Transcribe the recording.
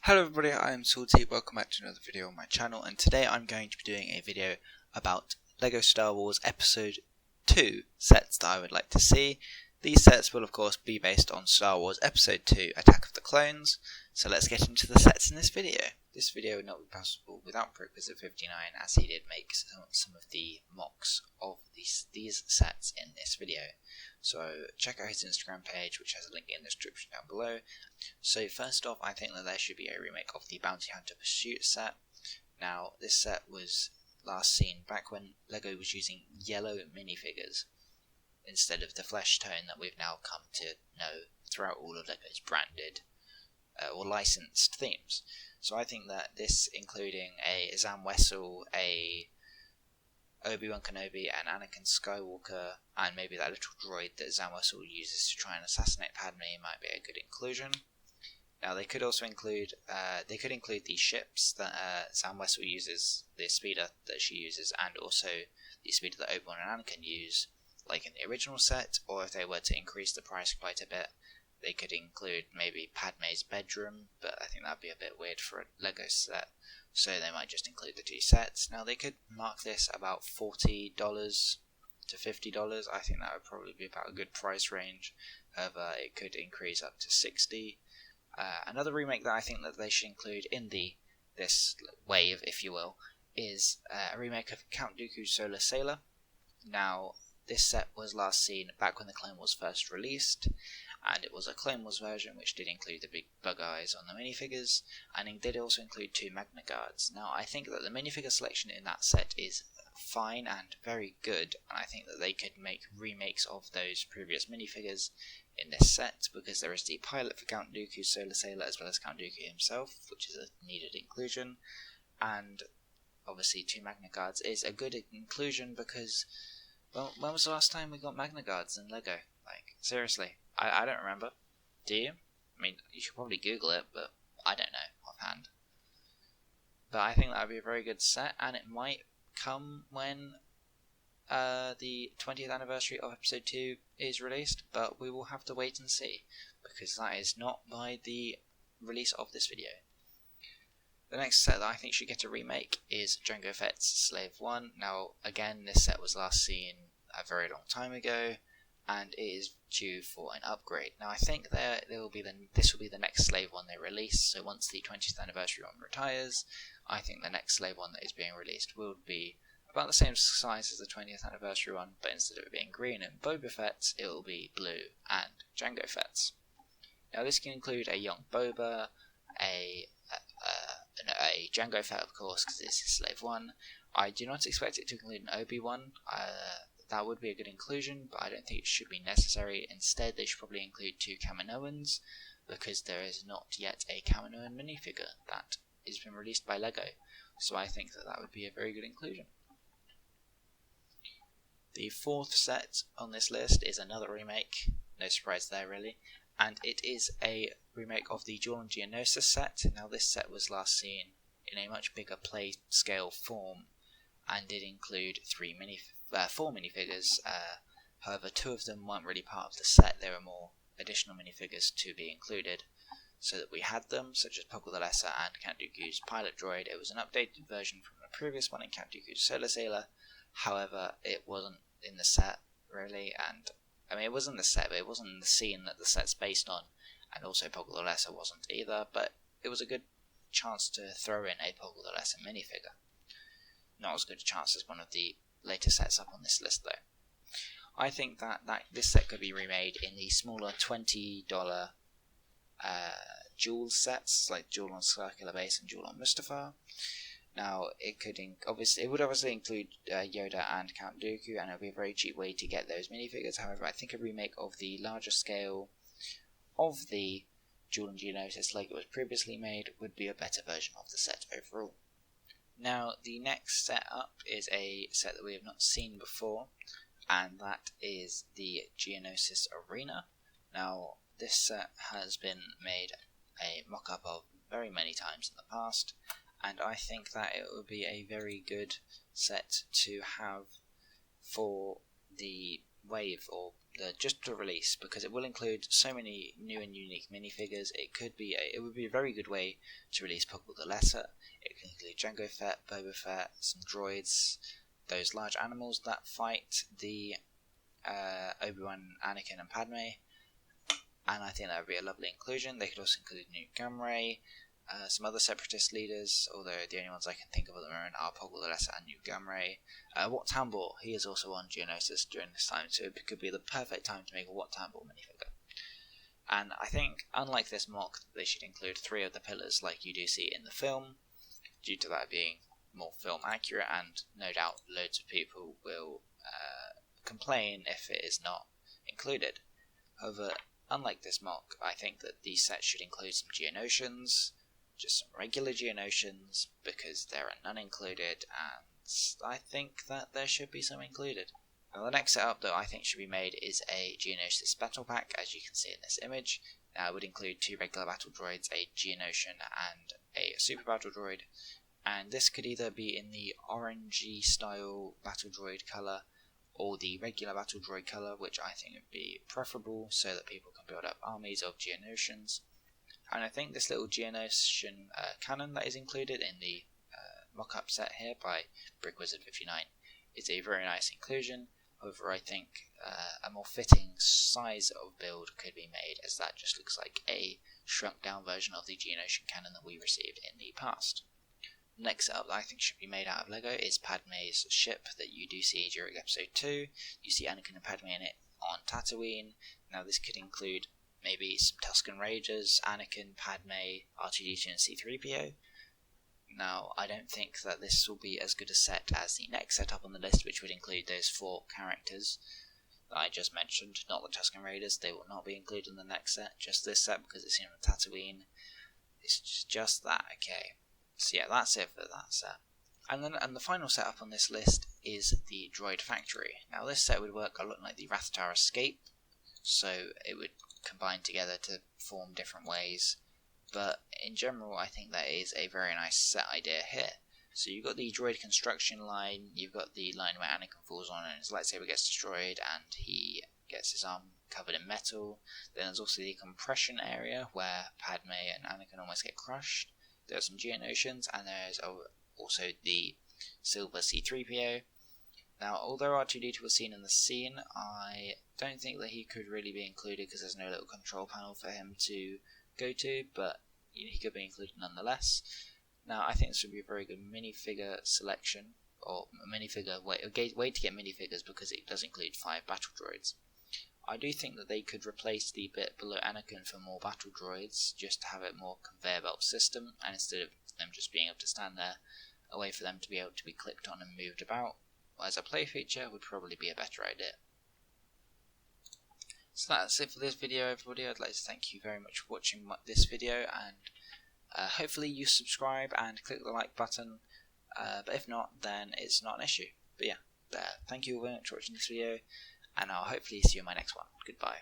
Hello everybody, I am Salty, welcome back to another video on my channel, and today I'm going to be doing a video about LEGO Star Wars Episode 2 sets that I would like to see. These sets will of course be based on Star Wars Episode 2 Attack of the Clones, so let's get into the sets in this video. This video would not be possible without Prerequisite59, as he did make some of the mocks of these sets in this video. So check out his Instagram page, which has a link in the description down below. So first off, I think that there should be a remake of the Bounty Hunter Pursuit set. Now this set was last seen back when LEGO was using yellow minifigures instead of the flesh tone that we've now come to know throughout all of LEGO's branded or licensed themes. So I think that this, including a Zam Wessel, a Obi-Wan Kenobi, and Anakin Skywalker, and maybe that little droid that Zam Wessel uses to try and assassinate Padme, might be a good inclusion. Now they could also include the ships that Zam Wessel uses, the speeder that she uses, and also the speeder that Obi-Wan and Anakin use, like in the original set. Or if they were to increase the price quite a bit, they could include maybe Padme's bedroom, but I think that'd be a bit weird for a LEGO set, so they might just include the two sets. Now they could mark this about $40 to $50. I think that would probably be about a good price range. However, it could increase up to $60. Another remake that I think that they should include in this wave, if you will, is a remake of Count Dooku's Solar Sailor. Now, this set was last seen back when the Clone Wars first released, and it was a Clone Wars version which did include the big bug eyes on the minifigures, and it did also include two Magna Guards. Now, I think that the minifigure selection in that set is fine and very good, and I think that they could make remakes of those previous minifigures in this set, because there is the pilot for Count Dooku's Solar Sailor as well as Count Dooku himself, which is a needed inclusion, and obviously two Magna Guards is a good inclusion because, well, when was the last time we got Magna Guards in LEGO? Like, seriously, I don't remember. Do you? I mean, you should probably Google it, but I don't know offhand. But I think that would be a very good set, and it might come when the 20th anniversary of Episode 2 is released, but we will have to wait and see, because that is not by the release of this video. The next set that I think should get a remake is Jango Fett's Slave 1. Now, again, this set was last seen a very long time ago, and it is due for an upgrade. Now, I think this will be the next Slave 1 they release, so once the 20th anniversary one retires, I think the next Slave 1 that is being released will be about the same size as the 20th anniversary one, but instead of it being green and Boba Fett's, it will be blue and Jango Fett's. Now, this can include a young Boba, a Jango Fett, of course, because this is Slave 1. I do not expect it to include an Obi-Wan. That would be a good inclusion, but I don't think it should be necessary. Instead, they should probably include two Kaminoans, because there is not yet a Kaminoan minifigure that has been released by LEGO. So I think that would be a very good inclusion. The fourth set on this list is another remake, no surprise there really, and it is a remake of the Georgie Enosis set. Now this set was last seen in a much bigger play scale form, and did include four minifigures. However, two of them weren't really part of the set. There were more additional minifigures to be included, so that we had them, such as Poggle the Lesser and Count Dooku's pilot droid. It was an updated version from the previous one in Count Dooku's Solar Sailor. However, it wasn't in the set really, and I mean, it was in the set, but it wasn't in the scene that the set's based on, and also Poggle the Lesser wasn't either, but it was a good chance to throw in a Poggle the Lesser minifigure. Not as good a chance as one of the later sets up on this list though. I think that this set could be remade in the smaller $20 Duel sets, like Duel on Circular Base and Duel on Mustafar. Now, it would obviously include Yoda and Count Dooku, and it would be a very cheap way to get those minifigures. However, I think a remake of the larger scale of the Georgie Enosis, like it was previously made, would be a better version of the set overall. Now, the next set up is a set that we have not seen before, and that is the Geonosis Arena. Now, this set has been made a mock-up of very many times in the past, and I think that it would be a very good set to have for the wave, or just the release, because it will include so many new and unique minifigures. It would be a very good way to release Puggle the Lesser. It can include Jango Fett, Boba Fett, some droids, those large animals that fight the Obi-Wan, Anakin and Padme, and I think that would be a lovely inclusion. They could also include Newt Gunray, some other separatist leaders, although the only ones I can think of at the moment are Puggle the Lesser and Newt Gunray. Wat Tambor, he is also on Geonosis during this time, so it could be the perfect time to make a Wat Tambor minifigure. And I think, unlike this mock, they should include 3 of the pillars like you do see in the film, due to that being more film accurate, and no doubt loads of people will complain if it is not included. However, unlike this mock, I think that these sets should include some Geonosians, just some regular Geonosians, because there are none included, and I think that there should be some included. Now the next setup that I think should be made is a Geonosis battle pack, as you can see in this image. Now it would include 2 regular battle droids, a Geonosian and a super battle droid, and this could either be in the orangey style battle droid colour, or the regular battle droid colour, which I think would be preferable so that people can build up armies of Geonosians. And I think this little Geonosian cannon that is included in the mock-up set here by BrickWizard59 is a very nice inclusion. However, I think a more fitting size of build could be made, as that just looks like a shrunk down version of the Geonosian cannon that we received in the past. Next setup that I think should be made out of Lego is Padme's ship that you do see during episode 2. You see Anakin and Padme in it on Tatooine. Now this could include maybe some Tusken Raiders, Anakin, Padme, R2-D2 and C-3PO. Now I don't think that this will be as good a set as the next setup on the list, which would include those 4 characters that I just mentioned, not the Tusken Raiders. They will not be included in the next set, just this set because it's in Tatooine. It's just that, okay. So yeah, that's it for that set. And the final setup on this list is the Droid Factory. Now this set would work a lot like the Rathatar Escape, so it would combine together to form different ways, but in general I think that is a very nice set idea here. So you've got the droid construction line, you've got the line where Anakin falls on and his lightsaber gets destroyed and he gets his arm covered in metal. Then there's also the compression area where Padme and Anakin almost get crushed. There's some Geonosians, and there's also the silver C-3PO. Now, although R2-D2 was seen in the scene, I don't think that he could really be included because there's no little control panel for him to go to, but he could be included nonetheless. Now, I think this would be a very good minifigure selection, or a minifigure way to get minifigures, because it does include 5 battle droids. I do think that they could replace the bit below Anakin for more battle droids, just to have it more conveyor belt system, and instead of them just being able to stand there, a way for them to be able to be clipped on and moved about, as a play feature, would probably be a better idea. So that's it for this video, everybody. I'd like to thank you very much for watching this video, and hopefully you subscribe and click the like button, but if not, then it's not an issue. But yeah, thank you very much for watching this video, and I'll hopefully see you in my next one. Goodbye.